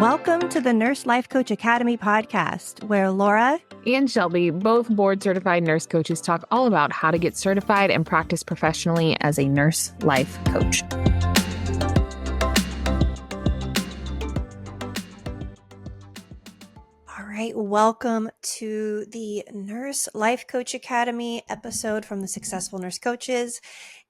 Welcome to the Nurse Life Coach Academy podcast, where Laura and Shelby, both board-certified nurse coaches, talk all about how to get certified and practice professionally as a nurse life coach. All right, welcome to the Nurse Life Coach Academy episode from the Successful Nurse Coaches.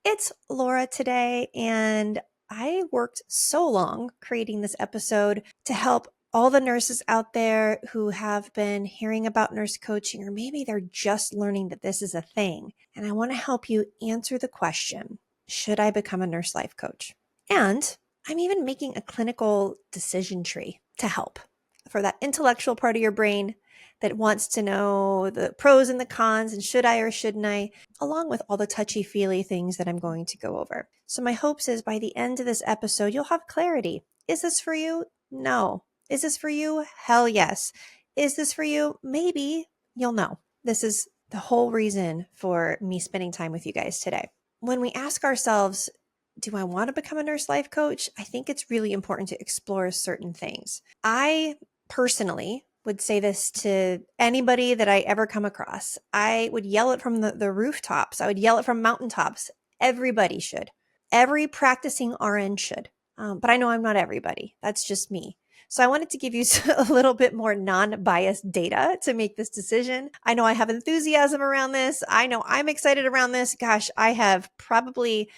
It's Laura today, and I worked so long creating this episode to help all the nurses out there who have been hearing about nurse coaching, or maybe they're just learning that this is a thing. And I want to help you answer the question, should I become a nurse life coach? And I'm even making a clinical decision tree to help for that intellectual part of your brain that wants to know the pros and the cons and should I or shouldn't I, along with all the touchy-feely things that I'm going to go over. So my hopes is by the end of this episode, you'll have clarity. Is this for you? No. Is this for you? Hell yes. Is this for you? Maybe. You'll know. This is the whole reason for me spending time with you guys today. When we ask ourselves, do I want to become a nurse life coach? I think it's really important to explore certain things. I personally would say this to anybody that I ever come across. I would yell it from the rooftops. I would yell it from mountaintops. Everybody should. Every practicing RN should. But I know I'm not everybody. That's just me. So I wanted to give you a little bit more non-biased data to make this decision. I know I have enthusiasm around this. I know I'm excited around this. Gosh, I have probably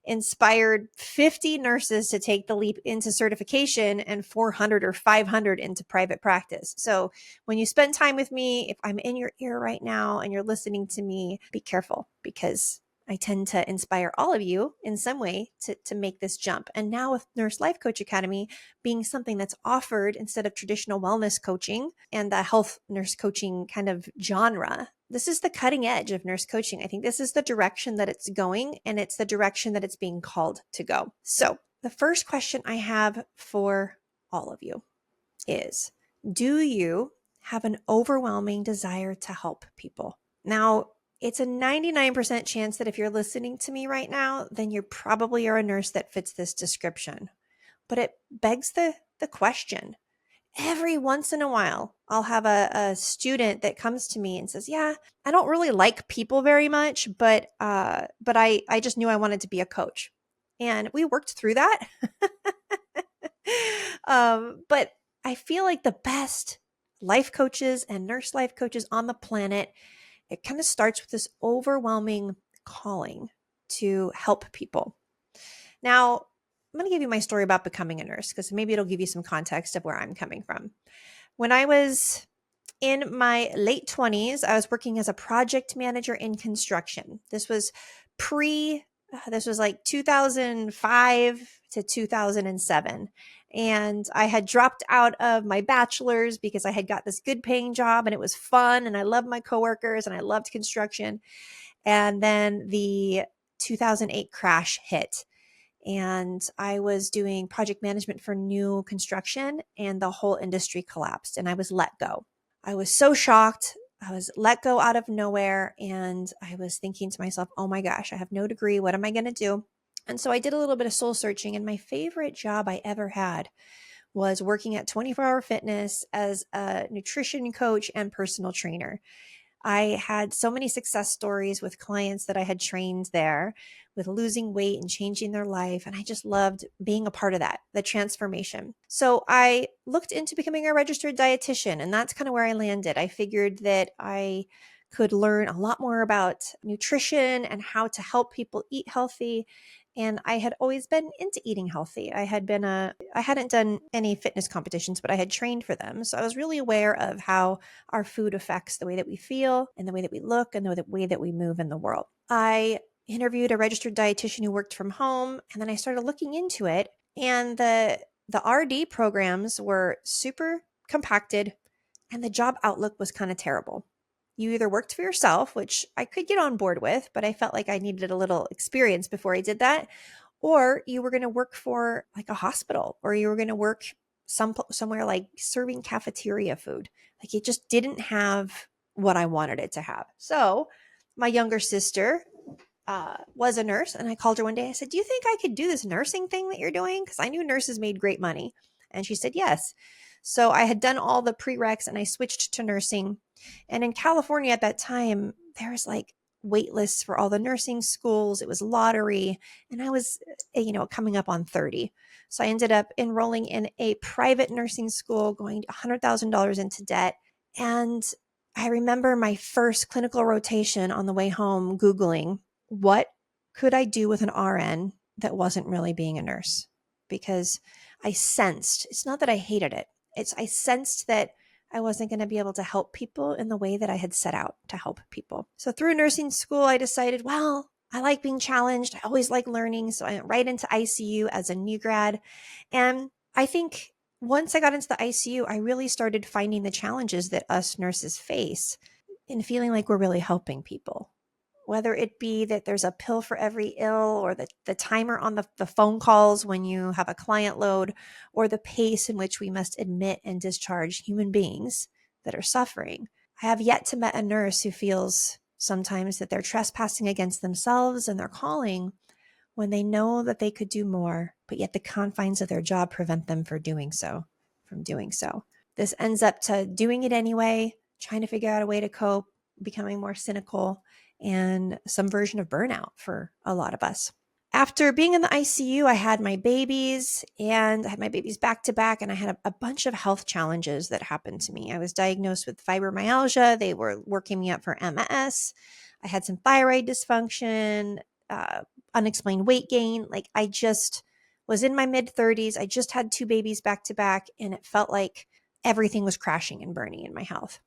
inspired 50 nurses to take the leap into certification and 400 or 500 into private practice. So when you spend time with me, if I'm in your ear right now and you're listening to me, be careful because I tend to inspire all of you in some way to make this jump. And now with Nurse Life Coach Academy being something that's offered instead of traditional wellness coaching and the health nurse coaching kind of genre, this is the cutting edge of nurse coaching. I think this is the direction that it's going, and it's the direction that it's being called to go. So the first question I have for all of you is, do you have an overwhelming desire to help people? Now, it's a 99% chance that if you're listening to me right now, then you probably are a nurse that fits this description. But it begs the question. Every once in a while, I'll have a student that comes to me and says, yeah, I don't really like people very much, but I just knew I wanted to be a coach. And we worked through that. But I feel like the best life coaches and nurse life coaches on the planet, it kind of starts with this overwhelming calling to help people. Now, I'm going to give you my story about becoming a nurse because maybe it'll give you some context of where I'm coming from. When I was in my late 20s, I was working as a project manager in construction. This was like 2005 to 2007. And I had dropped out of my bachelor's because I had got this good paying job and it was fun and I loved my coworkers and I loved construction. And then the 2008 crash hit. And I was doing project management for new construction and the whole industry collapsed and I was let go. I was so shocked. I was let go out of nowhere and I was thinking to myself, oh my gosh, I have no degree. What am I going to do? And so I did a little bit of soul searching, and my favorite job I ever had was working at 24 Hour Fitness as a nutrition coach and personal trainer. I had so many success stories with clients that I had trained there with losing weight and changing their life. And I just loved being a part of that, the transformation. So I looked into becoming a registered dietitian, and that's kind of where I landed. I figured that I could learn a lot more about nutrition and how to help people eat healthy. And I had always been into eating healthy. I hadn't done any fitness competitions, but I had trained for them. So I was really aware of how our food affects the way that we feel and the way that we look and the way that we move in the world. I interviewed a registered dietitian who worked from home, and then I started looking into it. And the RD programs were super compacted, and the job outlook was kind of terrible. You either worked for yourself, which I could get on board with, but I felt like I needed a little experience before I did that, or you were going to work for like a hospital, or you were going to work somewhere like serving cafeteria food. Like it just didn't have what I wanted it to have. So my younger sister was a nurse, and I called her one day. I said, do you think I could do this nursing thing that you're doing? Because I knew nurses made great money. And she said, yes. So I had done all the prereqs and I switched to nursing. And in California at that time, there was like wait lists for all the nursing schools. It was lottery. And I was, coming up on 30. So I ended up enrolling in a private nursing school, going $100,000 into debt. And I remember my first clinical rotation on the way home, Googling, what could I do with an RN that wasn't really being a nurse? Because I sensed, it's not that I hated it. I sensed that I wasn't going to be able to help people in the way that I had set out to help people. So through nursing school, I decided, well, I like being challenged. I always like learning. So I went right into ICU as a new grad. And I think once I got into the ICU, I really started finding the challenges that us nurses face and feeling like we're really helping people. Whether it be that there's a pill for every ill, or the timer on the phone calls when you have a client load, or the pace in which we must admit and discharge human beings that are suffering. I have yet to meet a nurse who feels sometimes that they're trespassing against themselves and their calling when they know that they could do more, but yet the confines of their job prevent them from doing so. This ends up to doing it anyway, trying to figure out a way to cope, becoming more cynical, and some version of burnout for a lot of us. After being in the ICU, I had my babies, and I had my babies back to back, and I had a bunch of health challenges that happened to me. I was diagnosed with fibromyalgia. They were working me up for MS. I had some thyroid dysfunction, unexplained weight gain. Like, I just was in my mid 30s. I just had two babies back to back, and it felt like everything was crashing and burning in my health.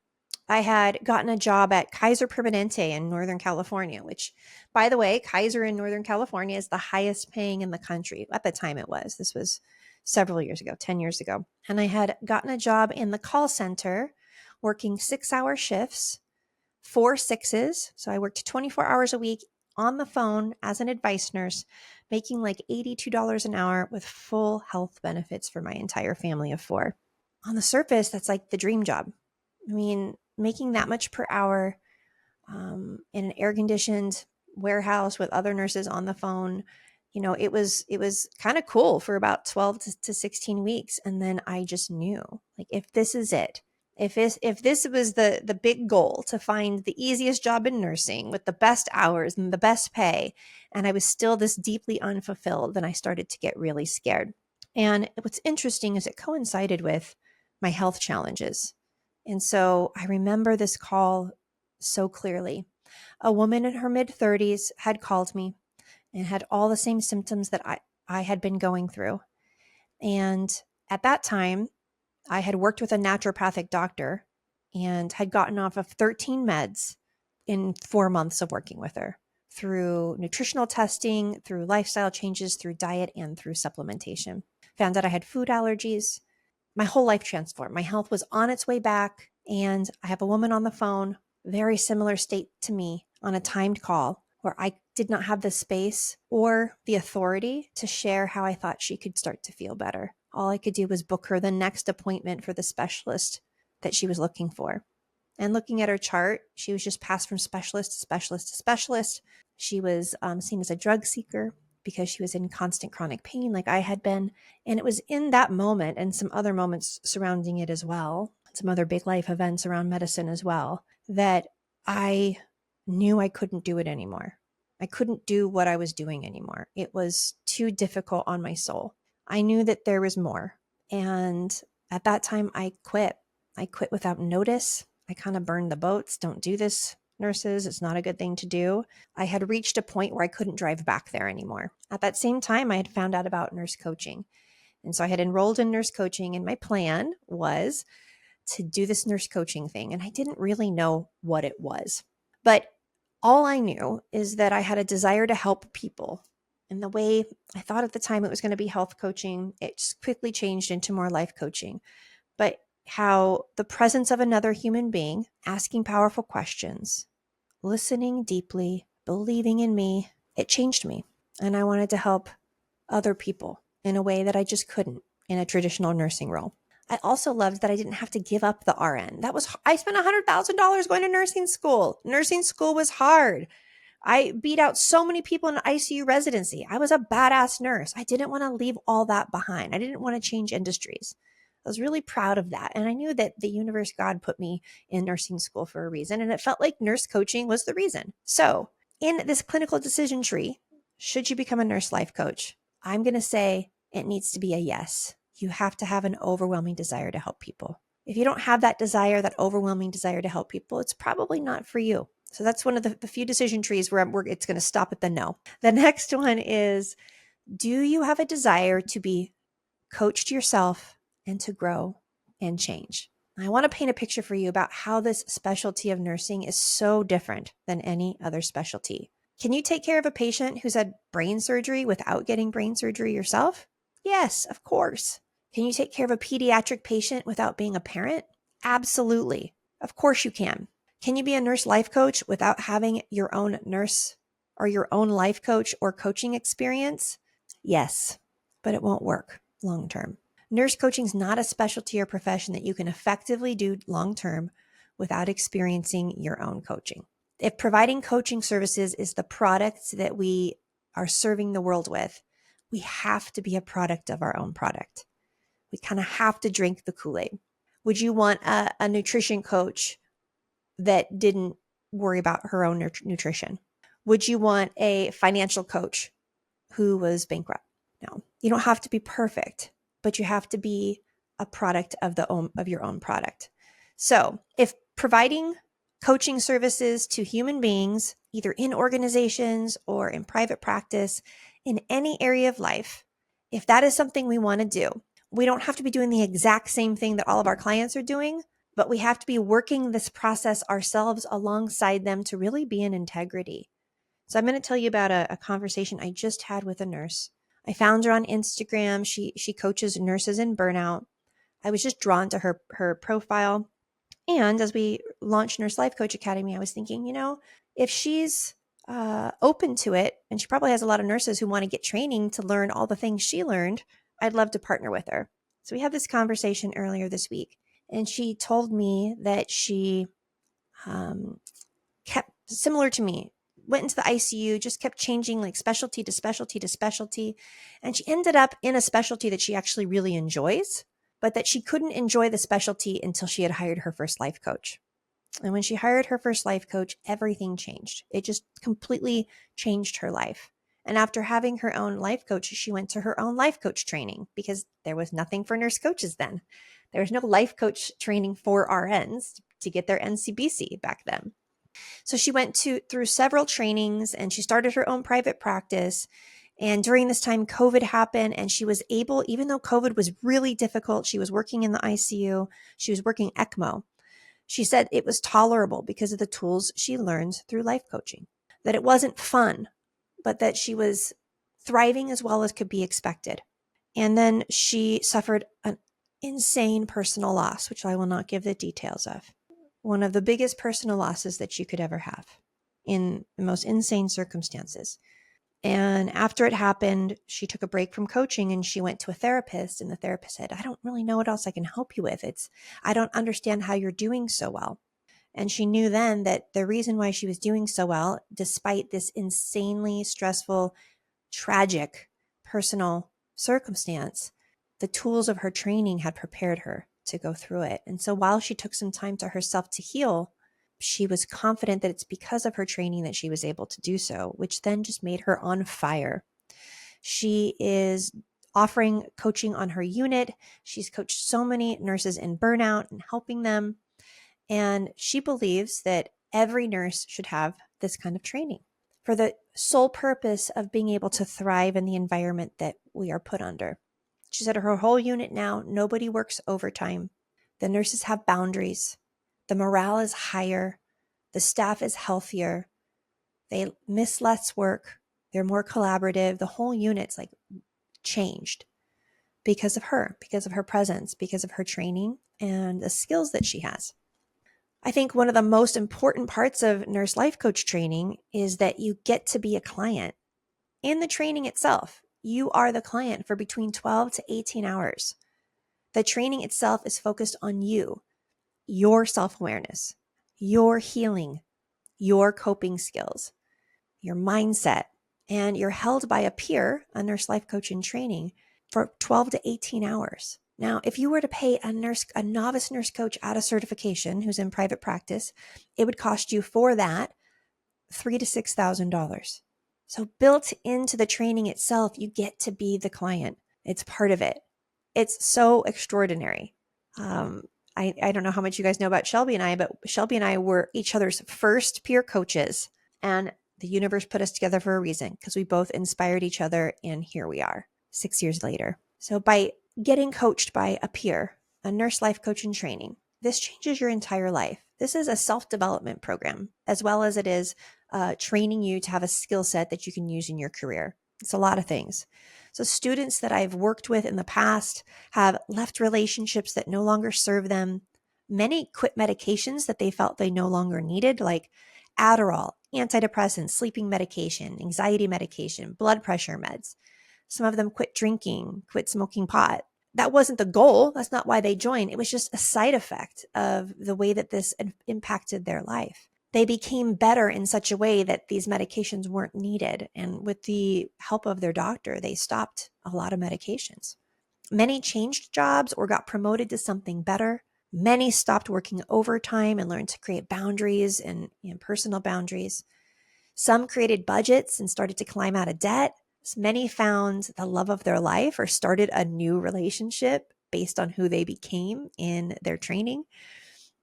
I had gotten a job at Kaiser Permanente in Northern California, which, by the way, Kaiser in Northern California is the highest paying in the country. At the time it was. This was several years ago, 10 years ago. And I had gotten a job in the call center working 6-hour shifts, 4 6s. So I worked 24 hours a week on the phone as an advice nurse, making like $82 an hour with full health benefits for my entire family of 4. On the surface, that's like the dream job. I mean, making that much per hour in an air conditioned warehouse with other nurses on the phone, it was kind of cool for about 12 to 16 weeks. And then I just knew, like, if this is it, if this was the big goal, to find the easiest job in nursing with the best hours and the best pay, and I was still this deeply unfulfilled, then I started to get really scared. And what's interesting is it coincided with my health challenges. And so I remember this call so clearly. A woman in her mid 30s had called me and had all the same symptoms that I had been going through. And at that time, I had worked with a naturopathic doctor and had gotten off of 13 meds in 4 months of working with her, through nutritional testing, through lifestyle changes, through diet, and through supplementation. Found out I had food allergies. My whole life transformed. My health was on its way back. And I have a woman on the phone, very similar state to me, on a timed call, where I did not have the space or the authority to share how I thought she could start to feel better. All I could do was book her the next appointment for the specialist that she was looking for. And looking at her chart, she was just passed from specialist to specialist to specialist. She was seen as a drug seeker because she was in constant chronic pain like I had been. And it was in that moment, and some other moments surrounding it as well, some other big life events around medicine as well, that I knew I couldn't do it anymore. I couldn't do what I was doing anymore. It was too difficult on my soul. I knew that there was more. And at that time, I quit. I quit without notice. I kind of burned the boats. Don't do this, nurses. It's not a good thing to do. I had reached a point where I couldn't drive back there anymore. At that same time, I had found out about nurse coaching. And so I had enrolled in nurse coaching, and my plan was to do this nurse coaching thing. And I didn't really know what it was. But all I knew is that I had a desire to help people. And the way I thought at the time it was going to be health coaching, it just quickly changed into more life coaching. But how the presence of another human being, asking powerful questions, listening deeply, believing in me, it changed me. And I wanted to help other people in a way that I just couldn't in a traditional nursing role. I also loved that I didn't have to give up the RN. I spent $100,000 going to nursing school. Nursing school was hard. I beat out so many people in ICU residency. I was a badass nurse. I didn't want to leave all that behind. I didn't want to change industries. I was really proud of that. And I knew that the universe, God, put me in nursing school for a reason. And it felt like nurse coaching was the reason. So, in this clinical decision tree, should you become a nurse life coach? I'm going to say it needs to be a yes. You have to have an overwhelming desire to help people. If you don't have that desire, that overwhelming desire to help people, it's probably not for you. So that's one of the few decision trees where it's going to stop at the no. The next one is, do you have a desire to be coached yourself and to grow and change? I want to paint a picture for you about how this specialty of nursing is so different than any other specialty. Can you take care of a patient who's had brain surgery without getting brain surgery yourself? Yes, of course. Can you take care of a pediatric patient without being a parent? Absolutely. Of course you can. Can you be a nurse life coach without having your own nurse or your own life coach or coaching experience? Yes, but it won't work long term. Nurse coaching is not a specialty or profession that you can effectively do long term without experiencing your own coaching. If providing coaching services is the product that we are serving the world with, we have to be a product of our own product. We kind of have to drink the Kool-Aid. Would you want a nutrition coach that didn't worry about her own nutrition? Would you want a financial coach who was bankrupt? No, you don't have to be perfect, but you have to be a product of your own product. So if providing coaching services to human beings, either in organizations or in private practice, in any area of life, if that is something we want to do, we don't have to be doing the exact same thing that all of our clients are doing, but we have to be working this process ourselves alongside them to really be in integrity. So I'm going to tell you about a conversation I just had with a nurse. I found her on Instagram. She coaches nurses in burnout. I was just drawn to her profile. And as we launched Nurse Life Coach Academy, I was thinking, if she's open to it, and she probably has a lot of nurses who want to get training to learn all the things she learned, I'd love to partner with her. So we had this conversation earlier this week, and she told me that she kept, similar to me, went into the ICU, just kept changing like specialty to specialty to specialty. And she ended up in a specialty that she actually really enjoys, but that she couldn't enjoy the specialty until she had hired her first life coach. And when she hired her first life coach, everything changed. It just completely changed her life. And after having her own life coach, she went to her own life coach training because there was nothing for nurse coaches then. There was no life coach training for RNs to get their NCBC back then. So she went through several trainings and she started her own private practice. And during this time, COVID happened, and she was able, even though COVID was really difficult, she was working in the ICU, she was working ECMO. She said it was tolerable because of the tools she learned through life coaching, that it wasn't fun, but that she was thriving as well as could be expected. And then she suffered an insane personal loss, which I will not give the details of. One of the biggest personal losses that you could ever have in the most insane circumstances. And after it happened, she took a break from coaching and she went to a therapist, and the therapist said, I don't really know what else I can help you with. I don't understand how you're doing so well. And she knew then that the reason why she was doing so well, despite this insanely stressful, tragic personal circumstance, the tools of her training had prepared her to go through it. And so while she took some time to herself to heal, she was confident that it's because of her training that she was able to do so, which then just made her on fire. She is offering coaching on her unit. She's coached so many nurses in burnout and helping them. And she believes that every nurse should have this kind of training for the sole purpose of being able to thrive in the environment that we are put under. She said her whole unit now, nobody works overtime. The nurses have boundaries. The morale is higher. The staff is healthier. They miss less work. They're more collaborative. The whole unit's like changed because of her presence, because of her training and the skills that she has. I think one of the most important parts of nurse life coach training is that you get to be a client. In the training itself, you are the client for between 12 to 18 hours. The training itself is focused on you, your self-awareness, your healing, your coping skills. your mindset, and you're held by a peer, a nurse life coach in training, for 12 to 18 hours. Now, if you were to pay a novice nurse coach out of certification who's in private practice, it would cost you for that $3,000 to $6,000. So built into the training itself, you get to be the client. It's part of it. It's so extraordinary. I don't know how much you guys know about Shelby and I, but Shelby and I were each other's first peer coaches, and the universe put us together for a reason because we both inspired each other, and here we are 6 years later. So by getting coached by a peer, a nurse life coach in training, this changes your entire life. This is a self-development program, as well as it is training you to have a skill set that you can use in your career. It's a lot of things. So students that I've worked with in the past have left relationships that no longer serve them. Many quit medications that they felt they no longer needed, like Adderall, antidepressants, sleeping medication, anxiety medication, blood pressure meds. Some of them quit drinking, quit smoking pot. That wasn't the goal. That's not why they joined. It was just a side effect of the way that this impacted their life. They became better in such a way that these medications weren't needed. And with the help of their doctor, they stopped a lot of medications. Many changed jobs or got promoted to something better. Many stopped working overtime and learned to create boundaries and personal boundaries. Some created budgets and started to climb out of debt. Many found the love of their life or started a new relationship based on who they became in their training.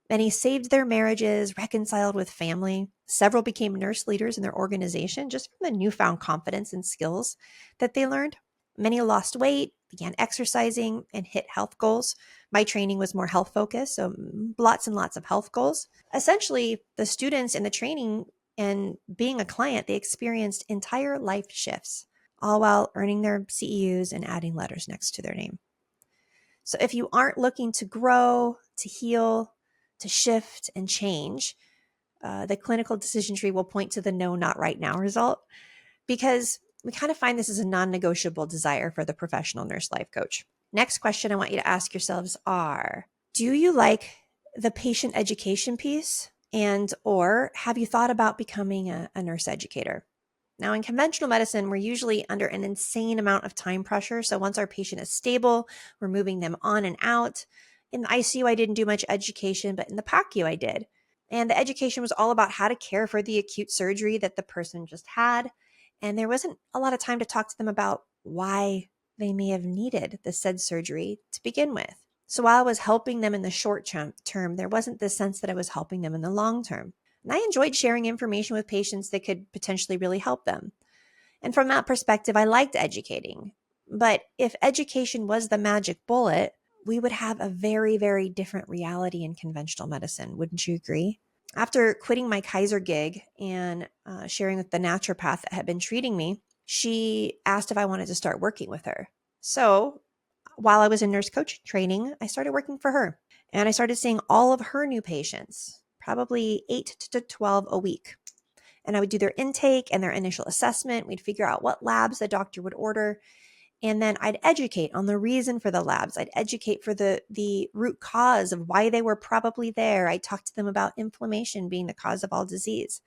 Many saved their marriages, reconciled with family. Several became nurse leaders in their organization just from the newfound confidence and skills that they learned. Many lost weight, began exercising, and hit health goals. My training was more health focused, so lots and lots of health goals. Essentially, the students in the training and being a client, they experienced entire life shifts, all while earning their CEUs and adding letters next to their name. So if you aren't looking to grow, to heal, to shift and change, the clinical decision tree will point to the no, not right now result, because we kind of find this as a non-negotiable desire for the professional nurse life coach. Next question I want you to ask yourselves are, do you like the patient education piece, and or have you thought about becoming a nurse educator? Now, in conventional medicine, we're usually under an insane amount of time pressure. So once our patient is stable, we're moving them on and out. In the ICU, I didn't do much education, but in the PACU, I did. And the education was all about how to care for the acute surgery that the person just had. And there wasn't a lot of time to talk to them about why they may have needed the said surgery to begin with. So while I was helping them in the short term, there wasn't this sense that I was helping them in the long term. And I enjoyed sharing information with patients that could potentially really help them. And from that perspective, I liked educating. But if education was the magic bullet, we would have a very, very different reality in conventional medicine. Wouldn't you agree? After quitting my Kaiser gig and sharing with the naturopath that had been treating me, she asked if I wanted to start working with her. So while I was in nurse coach training, I started working for her. And I started seeing all of her new patients, probably 8 to 12 a week. And I would do their intake and their initial assessment. We'd figure out what labs the doctor would order. And then I'd educate on the reason for the labs. I'd educate for the root cause of why they were probably there. I talked to them about inflammation being the cause of all disease,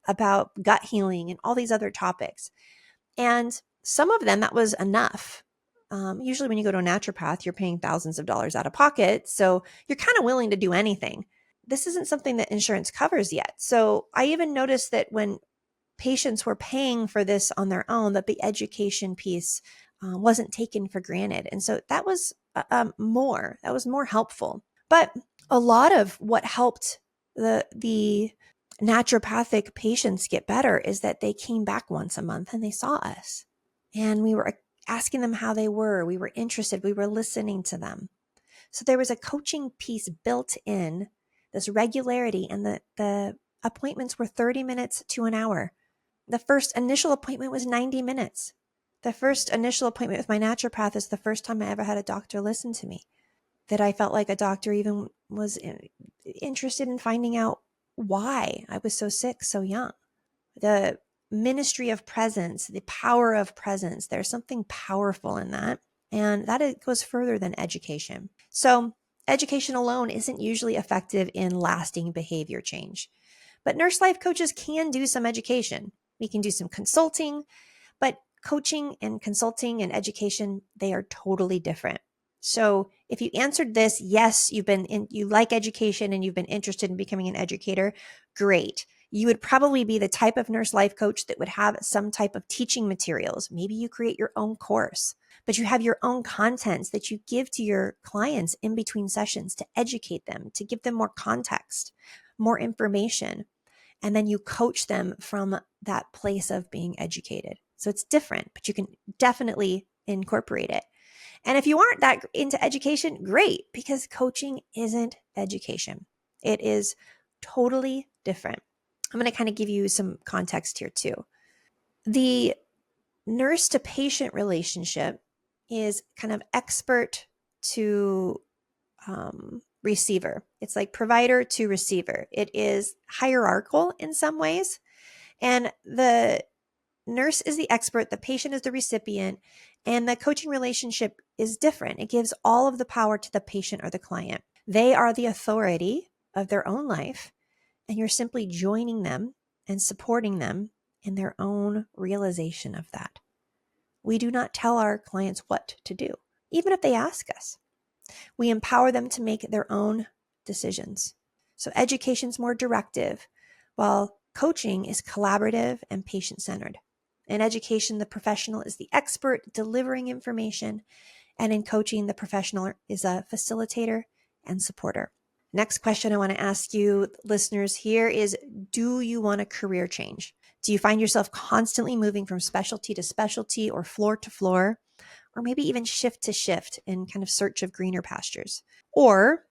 about gut healing, and all these other topics. And some of them, that was enough. Usually when you go to a naturopath, you're paying thousands of dollars out of pocket. So you're kind of willing to do anything. This isn't something that insurance covers yet. So I even noticed that when patients were paying for this on their own, that the education piece wasn't taken for granted. And so that was more helpful. But a lot of what helped the naturopathic patients get better is that they came back once a month and they saw us. And we were asking them how they were. We were interested. We were listening to them. So there was a coaching piece built in, this regularity, and the appointments were 30 minutes to an hour. The first initial appointment was 90 minutes. The first initial appointment with my naturopath is the first time I ever had a doctor listen to me, that I felt like a doctor even was interested in finding out why I was so sick so young. The ministry of presence, the power of presence, there's something powerful in that. And that goes further than education. So education alone isn't usually effective in lasting behavior change. But nurse life coaches can do some education. We can do some consulting, but coaching and consulting and education, they are totally different. So if you answered this, yes, you like education and you've been interested in becoming an educator, great. You would probably be the type of nurse life coach that would have some type of teaching materials. Maybe you create your own course, but you have your own contents that you give to your clients in between sessions to educate them, to give them more context, more information. And then you coach them from that place of being educated. So it's different, but you can definitely incorporate it. And if you aren't that into education, great, because coaching isn't education. It is totally different. I'm going to kind of give you some context here too. The nurse to patient relationship is kind of expert to receiver. It's like provider to receiver. It is hierarchical in some ways. And the nurse is the expert, the patient is the recipient, and the coaching relationship is different. It gives all of the power to the patient or the client. They are the authority of their own life, and you're simply joining them and supporting them in their own realization of that. We do not tell our clients what to do, even if they ask us. We empower them to make their own decisions. So education's more directive, while coaching is collaborative and patient-centered. In education, the professional is the expert delivering information, and in coaching, the professional is a facilitator and supporter. Next question I want to ask you, listeners, here is, do you want a career change? Do you find yourself constantly moving from specialty to specialty or floor to floor, or maybe even shift to shift in kind of search of greener pastures? Or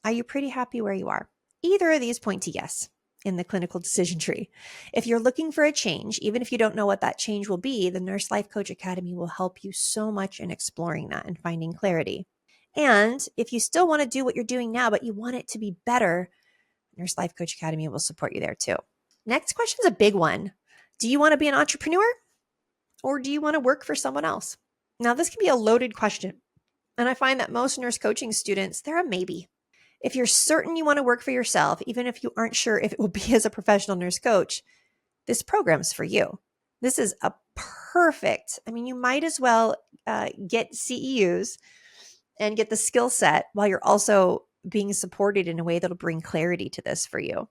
are you pretty happy where you are? Either of these point to yes in the clinical decision tree. If you're looking for a change, even if you don't know what that change will be, the Nurse Life Coach Academy will help you so much in exploring that and finding clarity. And if you still want to do what you're doing now, but you want it to be better, Nurse Life Coach Academy will support you there too. Next question is a big one. Do you want to be an entrepreneur, or do you want to work for someone else? Now, this can be a loaded question. And I find that most nurse coaching students, they're a maybe. If you're certain you want to work for yourself, even if you aren't sure if it will be as a professional nurse coach, this program's for you. This is a perfect, you might as well get CEUs and get the skill set while you're also being supported in a way that'll bring clarity to this for you.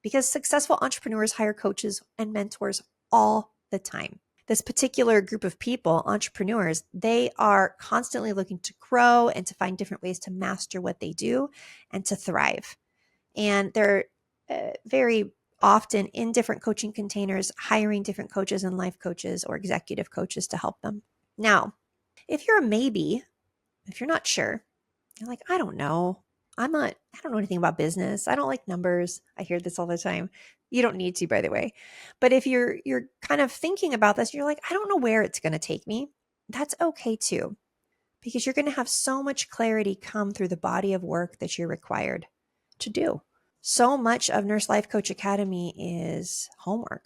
Because successful entrepreneurs hire coaches and mentors all the time. This particular group of people, entrepreneurs, they are constantly looking to grow and to find different ways to master what they do and to thrive. And they're very often in different coaching containers, hiring different coaches and life coaches or executive coaches to help them. Now, if you're a maybe, if you're not sure, you're like, I don't know. I don't know anything about business. I don't like numbers. I hear this all the time. You don't need to, by the way. But if you're kind of thinking about this, you're like, I don't know where it's going to take me. That's okay too, because you're going to have so much clarity come through the body of work that you're required to do. So much of Nurse Life Coach Academy is homework,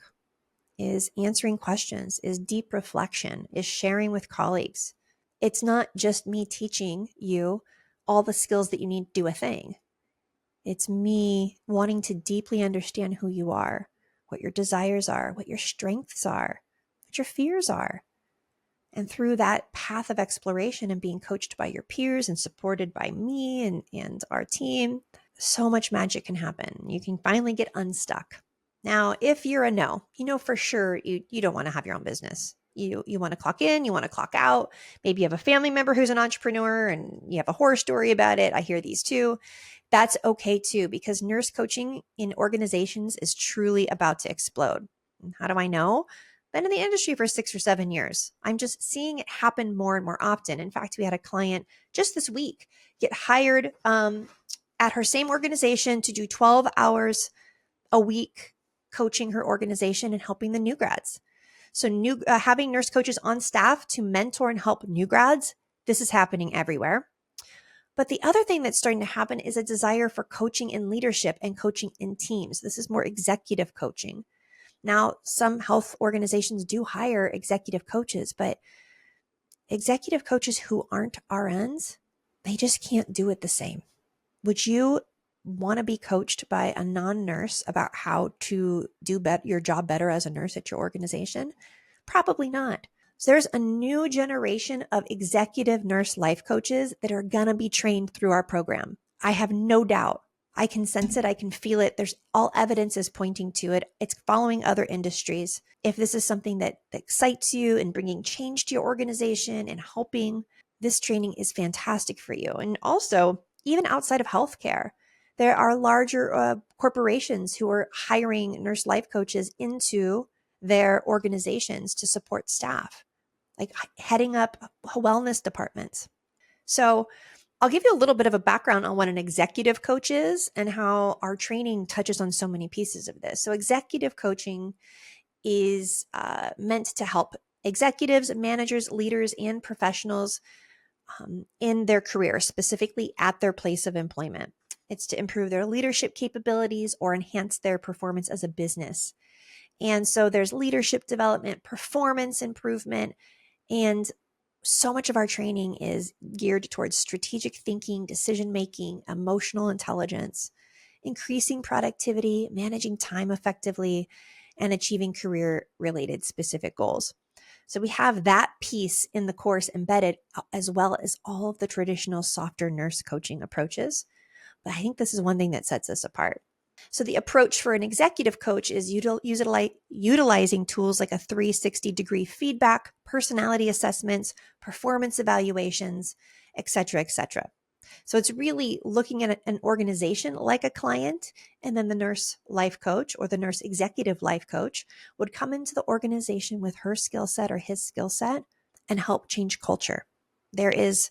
is answering questions, is deep reflection, is sharing with colleagues. It's not just me teaching you all the skills that you need to do a thing. It's me wanting to deeply understand who you are, what your desires are, what your strengths are, what your fears are. And through that path of exploration and being coached by your peers and supported by me and our team, so much magic can happen. You can finally get unstuck. Now, if you're a no, you know for sure you don't want to have your own business. You want to clock in, you want to clock out. Maybe you have a family member who's an entrepreneur and you have a horror story about it. I hear these too. That's okay too, because nurse coaching in organizations is truly about to explode. And how do I know? Been in the industry for 6 or 7 years. I'm just seeing it happen more and more often. In fact, we had a client just this week get hired at her same organization to do 12 hours a week coaching her organization and helping the new grads. So having nurse coaches on staff to mentor and help new grads, this is happening everywhere. But the other thing that's starting to happen is a desire for coaching in leadership and coaching in teams. This is more executive coaching. Now, some health organizations do hire executive coaches, but executive coaches who aren't RNs, they just can't do it the same. Would you want to be coached by a non-nurse about how to do your job better as a nurse at your organization? Probably not. So there's a new generation of executive nurse life coaches that are going to be trained through our program. I have no doubt. I can sense it. I can feel it. There's all evidence is pointing to it. It's following other industries. If this is something that excites you and bringing change to your organization and helping, this training is fantastic for you. And also, even outside of healthcare, there are larger corporations who are hiring nurse life coaches into their organizations to support staff, like heading up wellness departments. So I'll give you a little bit of a background on what an executive coach is and how our training touches on so many pieces of this. So executive coaching is meant to help executives, managers, leaders, and professionals in their career, specifically at their place of employment. It's to improve their leadership capabilities or enhance their performance as a business. And so there's leadership development, performance improvement, and so much of our training is geared towards strategic thinking, decision making, emotional intelligence, increasing productivity, managing time effectively, and achieving career related specific goals. So we have that piece in the course embedded, as well as all of the traditional softer nurse coaching approaches. But I think this is one thing that sets us apart. So the approach for an executive coach is utilizing tools like a 360-degree feedback, personality assessments, performance evaluations, et cetera, et cetera. So it's really looking at an organization like a client, and then the nurse life coach or the nurse executive life coach would come into the organization with her skill set or his skill set and help change culture. There is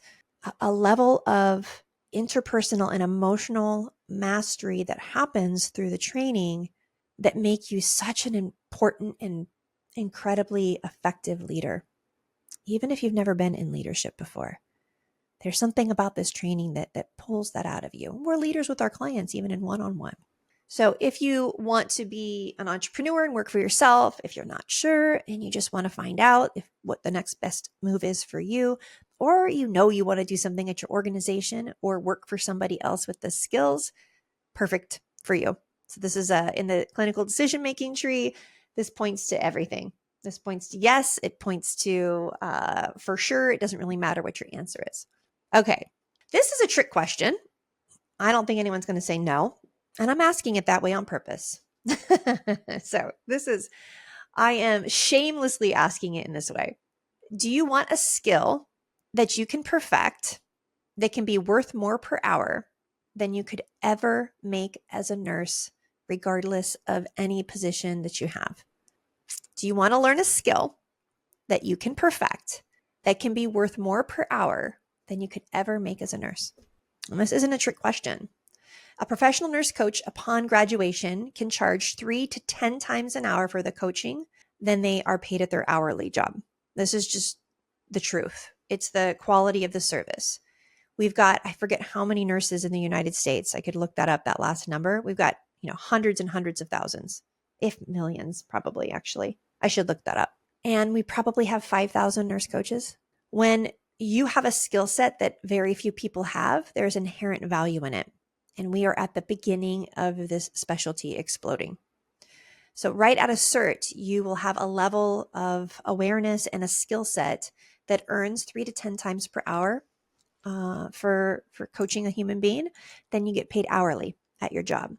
a level of interpersonal and emotional mastery that happens through the training that make you such an important and incredibly effective leader, even if you've never been in leadership before. There's something about this training that pulls that out of you. We're leaders with our clients, even in one-on-one. So if you want to be an entrepreneur and work for yourself, if you're not sure and you just want to find out what the next best move is for you, or you want to do something at your organization or work for somebody else with the skills, perfect for you. So this is in the clinical decision-making tree. This points to everything. This points to yes. It points to for sure. It doesn't really matter what your answer is. Okay, this is a trick question. I don't think anyone's going to say no. And I'm asking it that way on purpose. So I am shamelessly asking it in this way. Do you want a skill that you can perfect that can be worth more per hour than you could ever make as a nurse, regardless of any position that you have? Do you want to learn a skill that you can perfect that can be worth more per hour than you could ever make as a nurse? And this isn't a trick question. A professional nurse coach upon graduation can charge 3 to 10 times an hour for the coaching than they are paid at their hourly job. This is just the truth. It's the quality of the service. We've got, I forget how many nurses in the United States. I could look that up, that last number. We've got, hundreds and hundreds of thousands, if millions, probably, actually. I should look that up. And we probably have 5,000 nurse coaches. When you have a skill set that very few people have, there's inherent value in it. And we are at the beginning of this specialty exploding. So right out of cert, you will have a level of awareness and a skill set that earns 3 to 10 times per hour for coaching a human being. Then you get paid hourly at your job.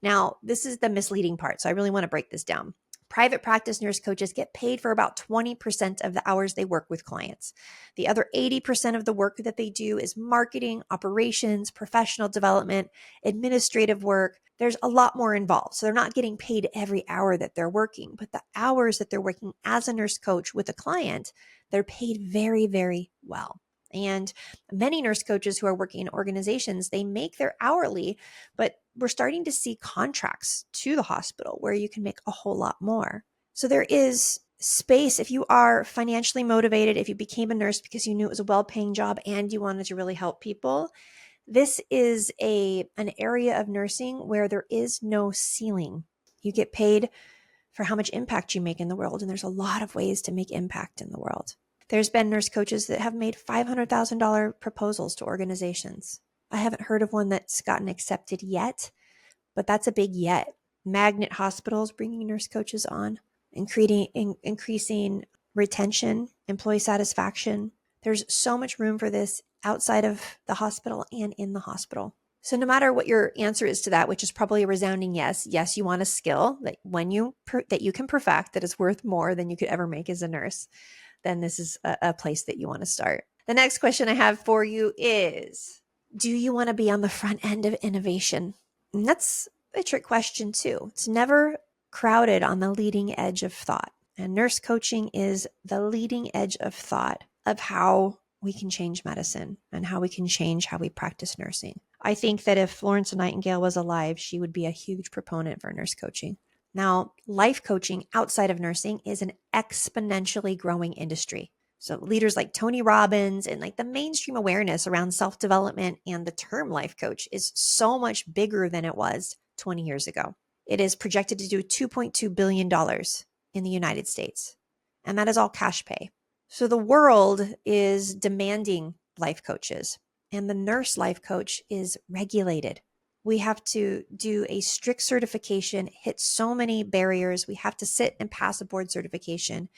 Now, this is the misleading part. So I really want to break this down. Private practice nurse coaches get paid for about 20% of the hours they work with clients. The other 80% of the work that they do is marketing, operations, professional development, administrative work. There's a lot more involved. So they're not getting paid every hour that they're working, but the hours that they're working as a nurse coach with a client, they're paid very, very well. And many nurse coaches who are working in organizations, they make their hourly, but we're starting to see contracts to the hospital where you can make a whole lot more. So there is space if you are financially motivated, if you became a nurse because you knew it was a well-paying job and you wanted to really help people. This is an area of nursing where there is no ceiling. You get paid for how much impact you make in the world, and there's a lot of ways to make impact in the world. There's been nurse coaches that have made $500,000 proposals to organizations. I haven't heard of one that's gotten accepted yet, but that's a big yet. Magnet hospitals bringing nurse coaches on, increasing retention, employee satisfaction. There's so much room for this outside of the hospital and in the hospital. So no matter what your answer is to that, which is probably a resounding yes, yes, you want a skill that that you can perfect that is worth more than you could ever make as a nurse, then this is a place that you want to start. The next question I have for you is, do you want to be on the front end of innovation? And that's a trick question too. It's never crowded on the leading edge of thought. And nurse coaching is the leading edge of thought of how we can change medicine and how we can change how we practice nursing. I think that if Florence Nightingale was alive, she would be a huge proponent for nurse coaching. Now, life coaching outside of nursing is an exponentially growing industry. So leaders like Tony Robbins and like the mainstream awareness around self-development and the term life coach is so much bigger than it was 20 years ago. It is projected to do $2.2 billion in the United States. And that is all cash pay. So the world is demanding life coaches, and the nurse life coach is regulated. We have to do a strict certification, hit so many barriers. We have to sit and pass a board certification,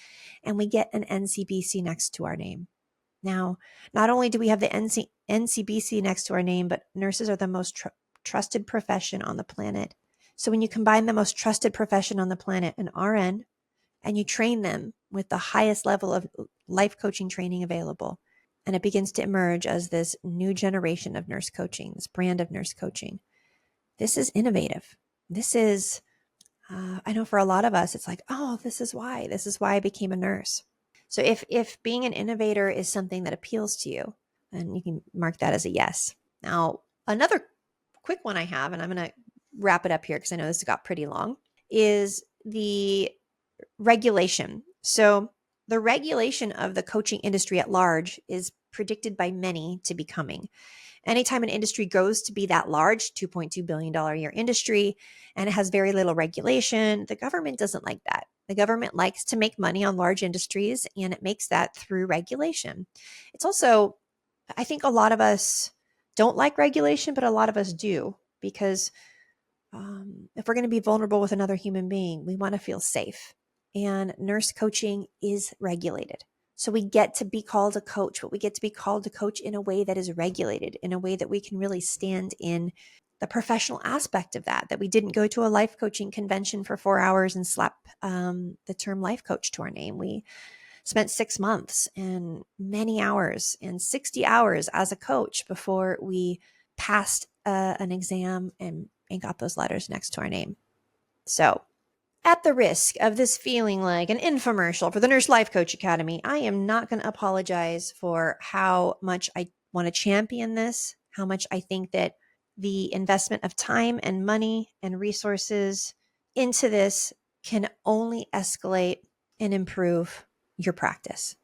and we get an NCBC next to our name. Now, not only do we have the NCBC next to our name, but nurses are the most trusted profession on the planet. So when you combine the most trusted profession on the planet, an RN, and you train them with the highest level of life coaching training available, and it begins to emerge as this new generation of nurse coaching, this brand of nurse coaching. This is innovative. This is, I know for a lot of us, it's like, oh, this is why I became a nurse. So if being an innovator is something that appeals to you, then you can mark that as a yes. Now, another quick one I have, and I'm going to wrap it up here because I know this got pretty long, is the regulation. So the regulation of the coaching industry at large is predicted by many to be coming. Anytime an industry grows to be that large, $2.2 billion a year industry, and it has very little regulation, the government doesn't like that. The government likes to make money on large industries, and it makes that through regulation. It's also, I think a lot of us don't like regulation, but a lot of us do, because if we're going to be vulnerable with another human being, we want to feel safe. And nurse coaching is regulated. So we get to be called a coach, but we get to be called a coach in a way that is regulated, in a way that we can really stand in the professional aspect of that we didn't go to a life coaching convention for 4 hours and slap the term life coach to our name. We spent 6 months and many hours and 60 hours as a coach before we passed an exam and got those letters next to our name. So at the risk of this feeling like an infomercial for the Nurse Life Coach Academy, I am not going to apologize for how much I want to champion this, how much I think that the investment of time and money and resources into this can only escalate and improve your practice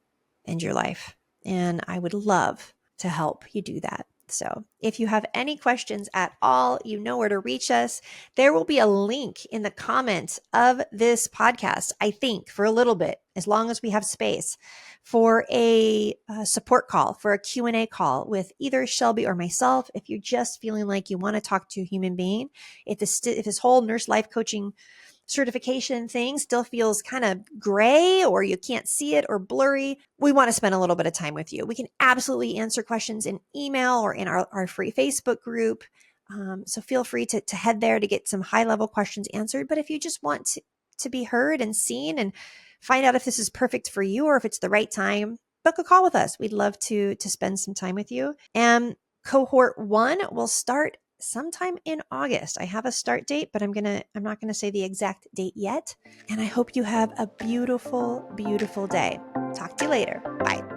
and your life. And I would love to help you do that. So if you have any questions at all, you know where to reach us. There will be a link in the comments of this podcast, I think, for a little bit, as long as we have space, for a support call, for a Q&A call with either Shelby or myself. If you're just feeling like you want to talk to a human being, if this whole nurse life coaching certification thing still feels kind of gray, or you can't see it, or blurry, we want to spend a little bit of time with you. We can absolutely answer questions in email or in our free Facebook group. So feel free to head there to get some high level questions answered. But if you just want to be heard and seen and find out if this is perfect for you or if it's the right time, book a call with us. We'd love to spend some time with you. And cohort 1 will start sometime in August. I have a start date, but I'm not gonna say the exact date yet. And I hope you have a beautiful, beautiful day. Talk to you later. Bye.